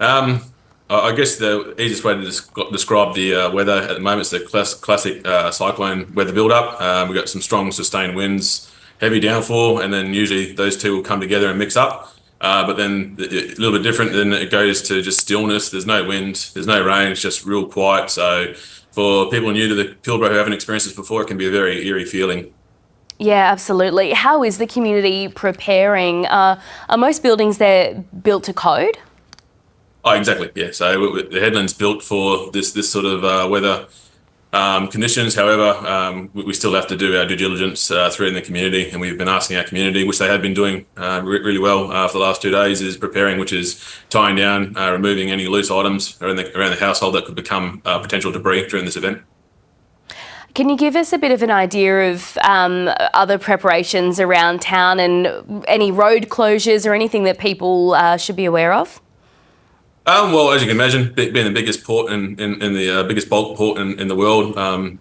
Um, I guess the easiest way to describe the weather at the moment is the classic cyclone weather build-up. We've got some strong sustained winds, heavy downfall, and then usually those two will come together and mix up. But then a little bit different, then it goes to just stillness. There's no wind, there's no rain, it's just real quiet. So for people new to the Pilbara who haven't experienced this before, it can be a very eerie feeling. Yeah, absolutely. How is the community preparing? Are most buildings there built to code? Oh, exactly. Yeah. So the headland's built for this sort of weather conditions. However, we still have to do our due diligence through in the community, and we've been asking our community, which they have been doing really well for the last 2 days, is preparing, which is tying down, removing any loose items around the household that could become potential debris during this event. Can you give us a bit of an idea of other preparations around town and any road closures or anything that people should be aware of? Well, as you can imagine, being the biggest port in the biggest bulk port in the world,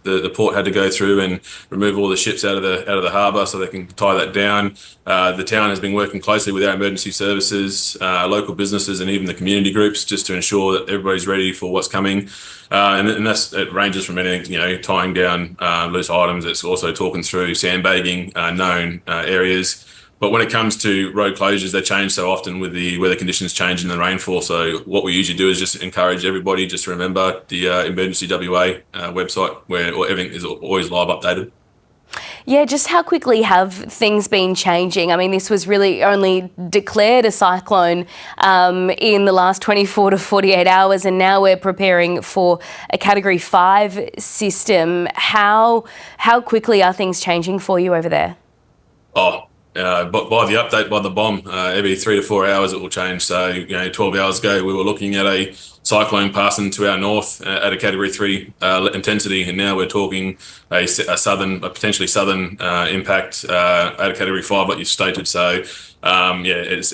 the port had to go through and remove all the ships out of the harbour so they can tie that down. The town has been working closely with our emergency services, local businesses, and even the community groups just to ensure that everybody's ready for what's coming. And it ranges from anything, tying down loose items. It's also talking through sandbagging known areas. But when it comes to road closures, they change so often with the weather conditions changing and the rainfall. So what we usually do is just encourage everybody just to remember the Emergency WA website where everything is always live updated. Yeah, just how quickly have things been changing? I mean, this was really only declared a cyclone in the last 24 to 48 hours, and now we're preparing for a Category 5 system. How quickly are things changing for you over there? But by the update, by the bomb, every 3 to 4 hours it will change. So, 12 hours ago we were looking at a cyclone passing to our north at a Category 3 intensity, and now we're talking a potentially southern impact at a Category 5, like you stated. So, those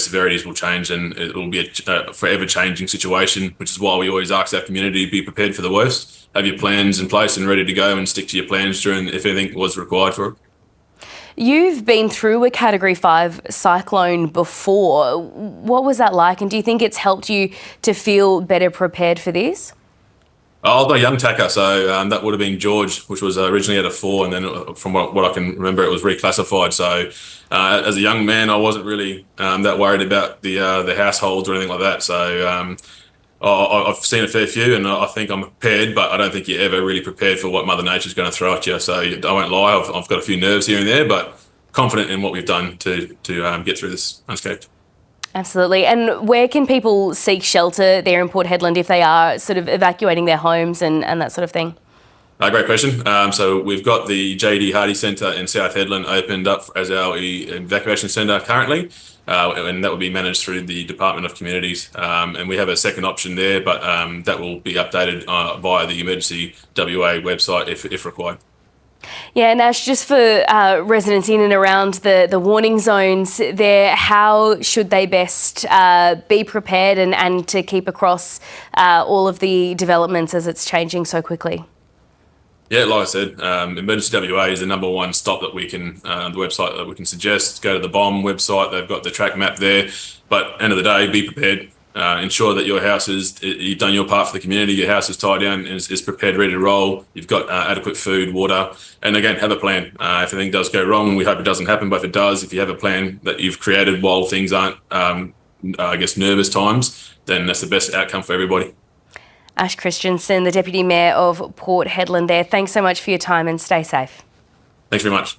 severities will change, and it will be a forever changing situation, which is why we always ask our community to be prepared for the worst. Have your plans in place and ready to go, and stick to your plans if anything was required for it. You've been through a Category 5 cyclone before. What was that like, and do you think it's helped you to feel better prepared for this? I've got a young tacker, so that would have been George, which was originally at a 4, and then from what I can remember, it was reclassified. So as a young man, I wasn't really that worried about the households or anything like that. So I've seen a fair few, and I think I'm prepared, but I don't think you're ever really prepared for what Mother Nature's going to throw at you. So I won't lie, I've got a few nerves here and there, but confident in what we've done to get through this unscathed. Absolutely. And where can people seek shelter there in Port Hedland if they are sort of evacuating their homes and that sort of thing? Great question. So we've got the JD Hardy Centre in South Hedland opened up as our evacuation centre currently, and that will be managed through the Department of Communities. And we have a second option there, but that will be updated via the Emergency WA website if required. Yeah, Nash, just for residents in and around the warning zones there, how should they best be prepared and to keep across all of the developments as it's changing so quickly? Yeah, like I said, Emergency WA is the number one stop that we can, the website that we can suggest. Go to the BOM website, they've got the track map there. But end of the day, be prepared. Ensure that your house you've done your part for the community, your house is tied down, is prepared, ready to roll. You've got adequate food, water, and again, have a plan. If anything does go wrong, we hope it doesn't happen, but if it does, if you have a plan that you've created while things aren't, nervous times, then that's the best outcome for everybody. Ash Christensen, the Deputy Mayor of Port Hedland there. Thanks so much for your time and stay safe. Thanks very much.